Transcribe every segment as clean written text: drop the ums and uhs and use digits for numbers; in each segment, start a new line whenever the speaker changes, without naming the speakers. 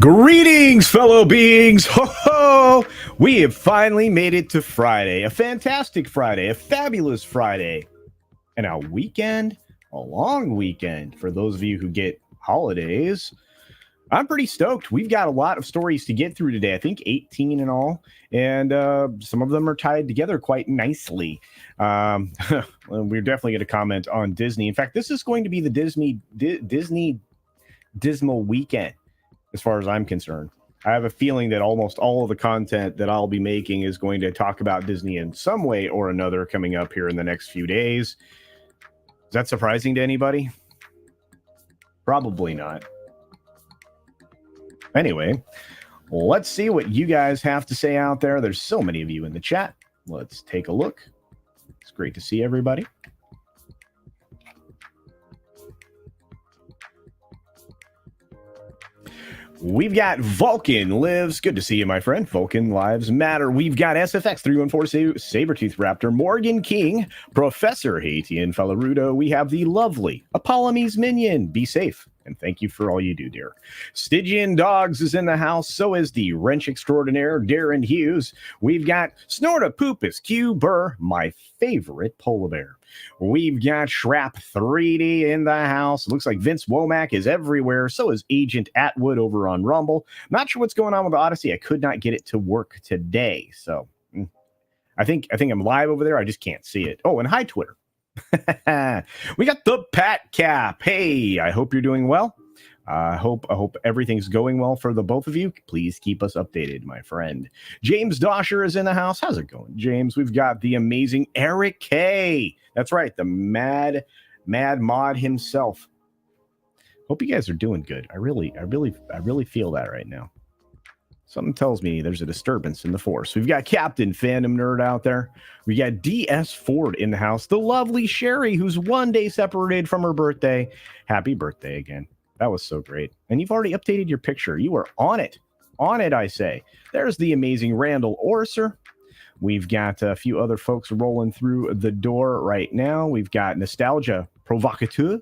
Greetings, fellow beings! Ho ho! We have finally made it to Friday. A fantastic Friday, a fabulous Friday, and a weekend, a long weekend for those of you who get holidays. I'm pretty stoked. We've got a lot of stories to get through today. I think 18 in all, and some of them are tied together quite nicely. We're definitely going to comment on Disney. In fact, this is going to be the Disney Dismal weekend. As far as I'm concerned, I have a feeling that almost all of the content that I'll be making is going to talk about Disney in some way or another coming up here in the next few days. Is that surprising to anybody? Probably not. Anyway, let's see what you guys have to say out there. There's so many of you in the chat. Let's take a look. It's great to see everybody. We've got Vulcan Lives. Good to see you, my friend. Vulcan Lives Matter. We've got SFX 314 Sabretooth Raptor, Morgan King, Professor Haitian Falarudo. We have the lovely Apollomies Minion. Be safe. And thank you for all you do, dear. Stygian Dogs is in the house. So is the Wrench Extraordinaire, Darren Hughes. We've got Snortopupus Q Burr, my favorite polar bear. We've got Shrap 3D in the house. It looks like Vince Womack is everywhere. So is Agent Atwood over on Rumble. Not sure what's going on with Odysee. I could not get it to work today. So I think I'm live over there. I just can't see it. Oh, and hi, Twitter. We got the Pat Cap. Hey, I hope you're doing well. I hope everything's going well for the both of you. Please keep us updated, my friend. James Dosher is in the house. How's it going, James? We've got the amazing Eric K. That's right, the mad mod himself. Hope you guys are doing good. I really feel that right now. Something tells me there's a disturbance in the force. We've got Captain Fandom Nerd out there. We got DS Ford in the house. The lovely Sherry, who's one day separated from her birthday. Happy birthday again. That was so great. And you've already updated your picture. You are on it. On it, I say. There's the amazing Randall Orser. We've got a few other folks rolling through the door right now. We've got Nostalgia Provocateur.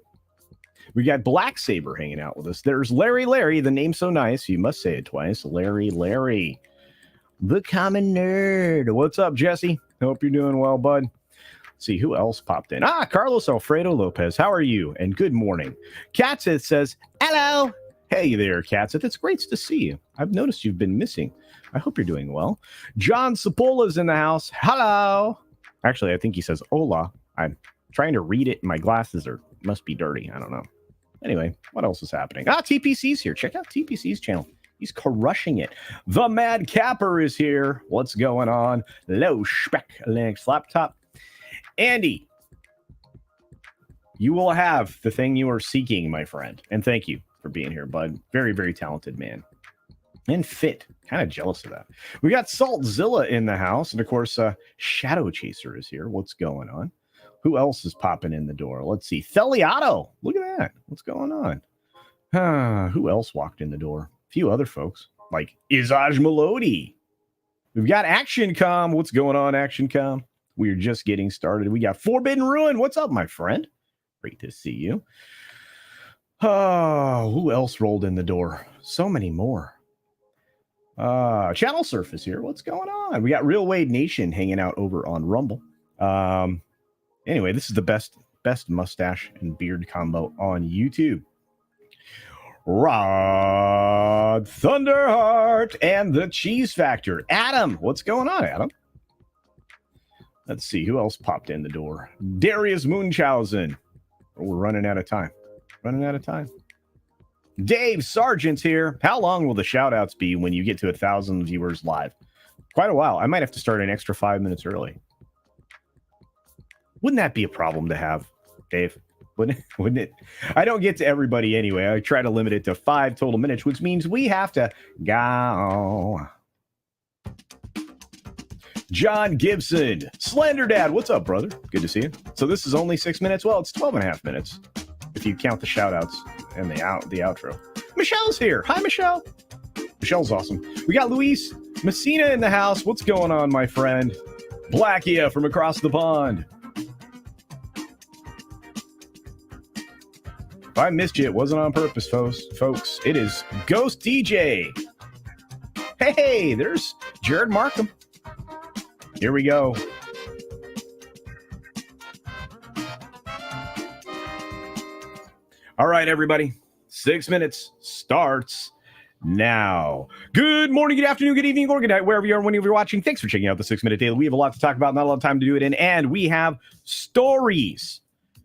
We got Black Saber hanging out with us. There's Larry, the name's so nice, you must say it twice. Larry. The Common Nerd. What's up, Jesse? Hope you're doing well, bud. Let's see who else popped in. Carlos Alfredo Lopez. How are you? And good morning. Katsith says, hello. Hey there, Katsith. It's great to see you. I've noticed you've been missing. I hope you're doing well. John Sapola's in the house. Hello. Actually, I think he says hola. I'm trying to read it. My glasses must be dirty. I don't know. Anyway, what else is happening? TPC's here. Check out TPC's channel. He's crushing it. The Mad Capper is here. What's going on? Low spec Linux laptop. Andy, you will have the thing you are seeking, my friend. And thank you for being here, bud. Very, very talented man. And fit. Kind of jealous of that. We got Saltzilla in the house. And of course, Shadow Chaser is here. What's going on? Who else is popping in the door? Let's see. Theliato. Look at that. What's going on? Who else walked in the door? A few other folks. Like Izaj Melody. We've got Action Com. What's going on, Action Com? We're just getting started. We got Forbidden Ruin. What's up, my friend? Great to see you. Who else rolled in the door? So many more. Channel Surf is here. What's going on? We got Real Wade Nation hanging out over on Rumble. Anyway, this is the best mustache and beard combo on YouTube. Rod Thunderheart and the Cheese Factor. Adam, what's going on, Adam? Let's see who else popped in the door. Darius Munchausen. Oh, we're running out of time. Dave Sargent's here. How long will the shout outs be when you get to 1,000 viewers live? Quite a while. I might have to start an extra 5 minutes early. Wouldn't that be a problem to have, Dave? Wouldn't it? I don't get to everybody anyway. I try to limit it to 5 total minutes, which means we have to go. John Gibson. Slender Dad, what's up, brother? Good to see you. So this is only 6 minutes? Well, it's 12 and a half minutes if you count the shout-outs and the outro. Michelle's here. Hi, Michelle. Michelle's awesome. We got Luis Messina in the house. What's going on, my friend? Blackia from across the pond. If I missed you, it wasn't on purpose, folks. It is Ghost DJ. Hey, there's Jared Markham. Here we go. All right, everybody. 6 minutes starts now. Good morning, good afternoon, good evening, or good night, wherever you are, whenever you're watching. Thanks for checking out the 6 Minute Daily. We have a lot to talk about, not a lot of time to do it in, and we have stories.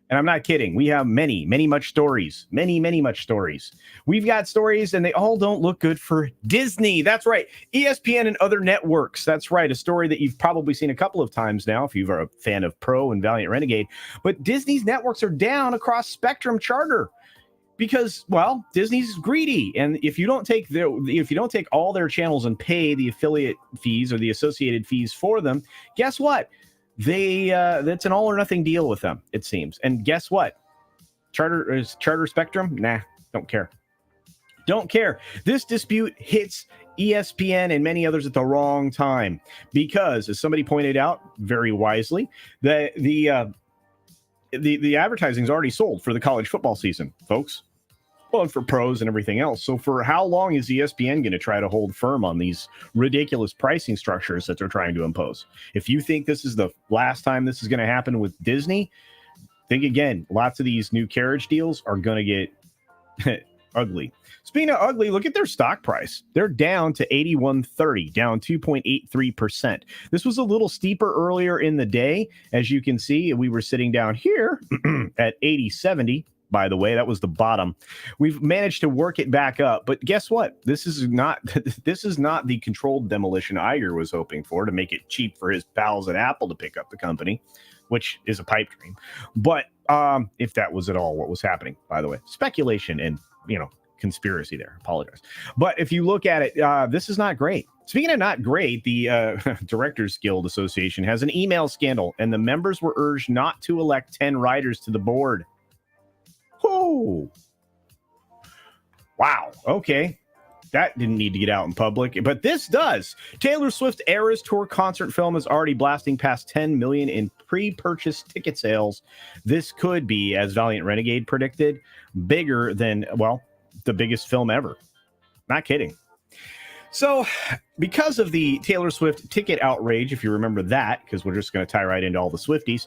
And I'm not kidding. We have many much stories. Many much stories. We've got stories, and they all don't look good for Disney. That's right. ESPN and other networks. That's right. A story that you've probably seen a couple of times now if you're a fan of Pro and Valiant Renegade. But Disney's networks are down across Spectrum Charter. Because, well, Disney's greedy, and if you don't take all their channels and pay the affiliate fees or the associated fees for them, guess what? That's an all or nothing deal with them, it seems. And guess what? Charter Spectrum? Nah, don't care. Don't care. This dispute hits ESPN and many others at the wrong time because, as somebody pointed out very wisely, that the advertising is already sold for the college football season, folks. Well, and for pros and everything else. So for how long is ESPN going to try to hold firm on these ridiculous pricing structures that they're trying to impose? If you think this is the last time this is going to happen with Disney, think again. Lots of these new carriage deals are going to get ugly. Speaking of ugly, look at their stock price. They're down to 81.30, down 2.83%. This was a little steeper earlier in the day. As you can see, we were sitting down here at 80.70. By the way, that was the bottom. We've managed to work it back up, but guess what? This is not the controlled demolition Iger was hoping for, to make it cheap for his pals at Apple to pick up the company, which is a pipe dream. But if that was at all what was happening, by the way, speculation and conspiracy there. Apologize. But if you look at it, this is not great. Speaking of not great, the Directors Guild Association has an email scandal, and the members were urged not to elect 10 writers to the board. Oh, wow. Okay. That didn't need to get out in public, but this does. Taylor Swift's Eras Tour concert film is already blasting past 10 million in pre-purchase ticket sales. This could be, as Valiant Renegade predicted, bigger than, well, the biggest film ever. Not kidding. So, because of the Taylor Swift ticket outrage, if you remember that, because we're just going to tie right into all the Swifties,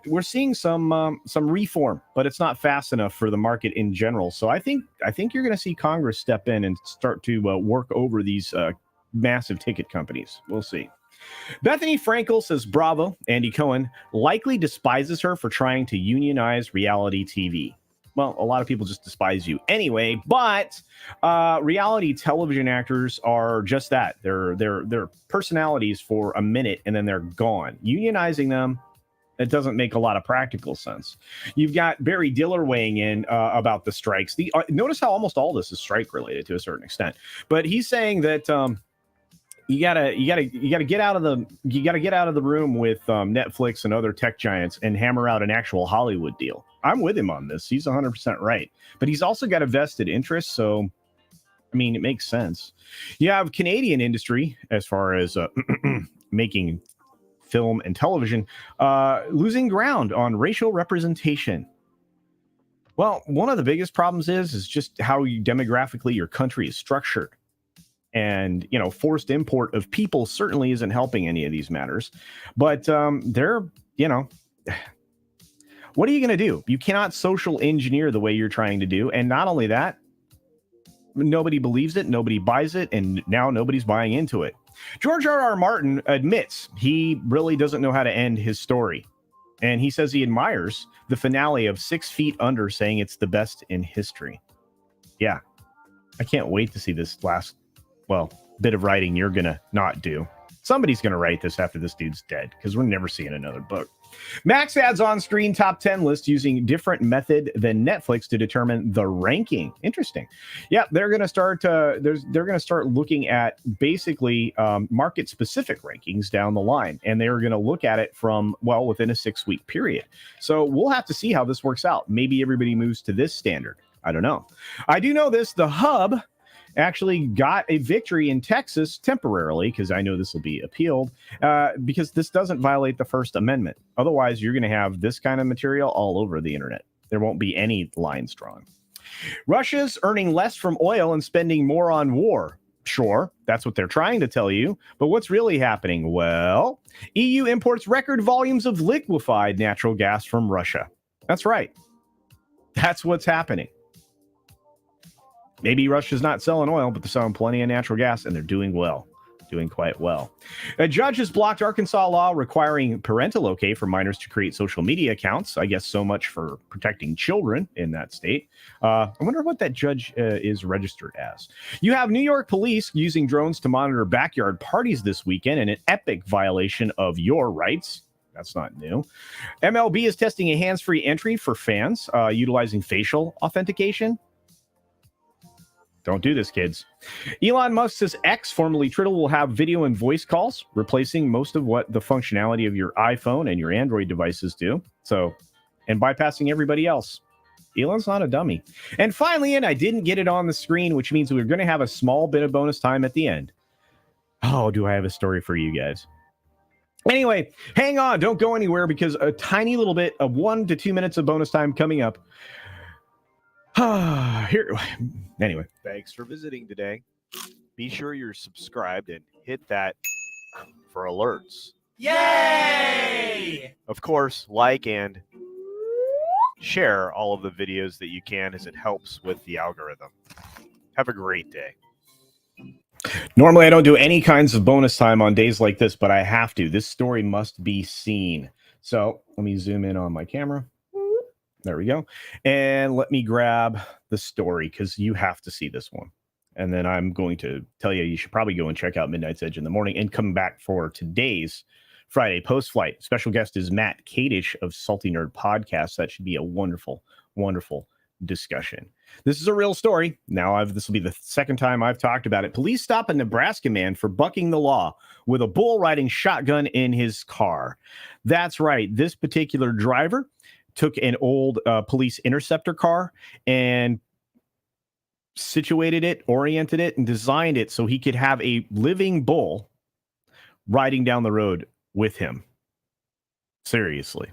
we're seeing some reform, but it's not fast enough for the market in general. So I think you're going to see Congress step in and start to work over these massive ticket companies. We'll see. Bethany Frankel says, bravo, Andy Cohen likely despises her for trying to unionize reality TV. Well, a lot of people just despise you anyway, but reality television actors are just that. They're personalities for a minute and then they're gone. Unionizing them, it doesn't make a lot of practical sense. You've got Barry Diller weighing in about the strikes. Notice how almost all this is strike related to a certain extent, but he's saying that you gotta get out of the room with Netflix and other tech giants and hammer out an actual Hollywood deal. I'm with him on this. He's 100% right, but he's also got a vested interest. So, I mean, it makes sense. You have Canadian industry as far as making film and television losing ground on racial representation. Well, one of the biggest problems is just how demographically your country is structured. And, forced import of people certainly isn't helping any of these matters. But what are you going to do? You cannot social engineer the way you're trying to do. And not only that, nobody believes it, nobody buys it, and now nobody's buying into it. George R.R. Martin admits he really doesn't know how to end his story. And he says he admires the finale of 6 Feet Under, saying it's the best in history. Yeah, I can't wait to see this last bit of writing you're gonna not do. Somebody's gonna write this after this dude's dead, because we're never seeing another book. Max adds on-screen top 10 list using different method than Netflix to determine the ranking. Interesting. Yeah, they're gonna start. They're gonna start looking at basically market-specific rankings down the line, and they're gonna look at it from within a 6-week period. So we'll have to see how this works out. Maybe everybody moves to this standard. I don't know. I do know this. The Hub actually got a victory in Texas temporarily, because I know this will be appealed, because this doesn't violate the First Amendment. Otherwise, you're going to have this kind of material all over the internet. There won't be any lines drawn. Russia's earning less from oil and spending more on war. Sure, that's what they're trying to tell you. But what's really happening? Well, EU imports record volumes of liquefied natural gas from Russia. That's right. That's what's happening. Maybe Russia's not selling oil, but they're selling plenty of natural gas, and they're doing well. Doing quite well. A judge has blocked Arkansas law requiring parental okay for minors to create social media accounts. I guess so much for protecting children in that state. I wonder what that judge is registered as. You have New York police using drones to monitor backyard parties this weekend in an epic violation of your rights. That's not new. MLB is testing a hands-free entry for fans utilizing facial authentication. Don't do this, kids. Elon Musk says X, formerly Twitter, will have video and voice calls, replacing most of what the functionality of your iPhone and your Android devices do. So, and bypassing everybody else. Elon's not a dummy. And finally, and I didn't get it on the screen, which means we're going to have a small bit of bonus time at the end. Oh, do I have a story for you guys? Anyway, hang on. Don't go anywhere because a tiny little bit of 1 to 2 minutes of bonus time coming up. Here, anyway, thanks for visiting today. Be sure you're subscribed and hit that for alerts.
Yay!
Of course, like and share all of the videos that you can, as it helps with the algorithm. Have a great day. Normally, I don't do any kinds of bonus time on days like this, but I have to. This story must be seen. So let me zoom in on my camera. There we go. And let me grab the story because you have to see this one. And then I'm going to tell you should probably go and check out Midnight's Edge in the morning and come back for today's Friday post-flight. Special guest is Matt Kadish of Salty Nerd Podcast. That should be a wonderful, wonderful discussion. This is a real story. Now, this will be the second time I've talked about it. Police stop a Nebraska man for bucking the law with a bull riding shotgun in his car. That's right. This particular driver took an old police interceptor car and situated it, oriented it, and designed it so he could have a living bull riding down the road with him. Seriously.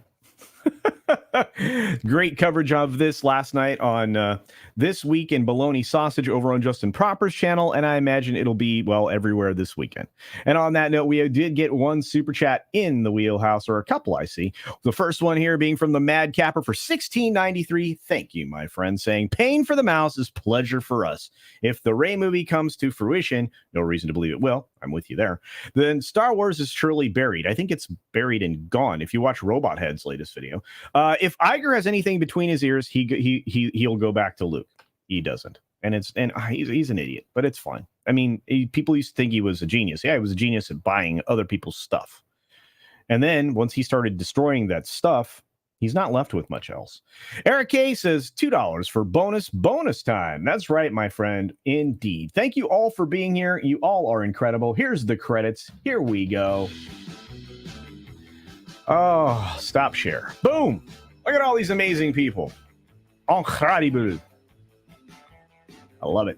Great coverage of this last night on This Week in Bologna Sausage over on Justin Proper's channel, and I imagine it'll be, well, everywhere this weekend. And on that note, we did get one super chat in the wheelhouse, or a couple, I see. The first one here being from the Mad Capper for $16.93. Thank you, my friend, saying, pain for the mouse is pleasure for us. If the Rey movie comes to fruition, no reason to believe it will, I'm with you there, then Star Wars is surely buried. I think it's buried and gone. If you watch Robot Head's latest video, if Iger has anything between his ears, he'll go back to Luke. He doesn't, and he's an idiot, but it's fine. I mean, people used to think he was a genius. Yeah, he was a genius at buying other people's stuff, and then once he started destroying that stuff, he's not left with much else. Eric K says $2 for bonus time. That's right, my friend. Indeed. Thank you all for being here. You all are incredible. Here's the credits. Here we go. Oh, stop share. Boom. Look at all these amazing people. Incredible. I love it.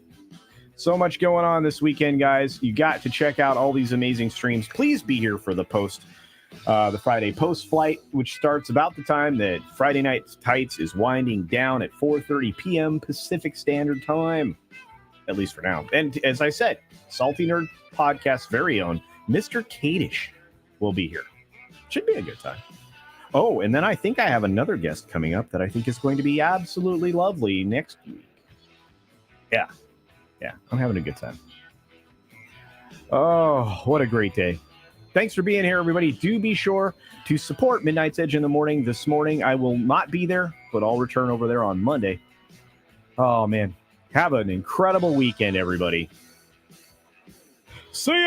So much going on this weekend, guys. You got to check out all these amazing streams. Please be here for the Friday post flight, which starts about the time that Friday Night Tights is winding down at 4:30 p.m. Pacific Standard Time, at least for now. And as I said, Salty Nerd Podcast's very own Mr. Kadish will be here. Should be a good time. Oh, and then I think I have another guest coming up that I think is going to be absolutely lovely next week. Yeah, I'm having a good time. Oh, what a great day. Thanks for being here, everybody. Do be sure to support Midnight's Edge in the morning. This morning, I will not be there, but I'll return over there on Monday. Oh, man. Have an incredible weekend, everybody. See ya!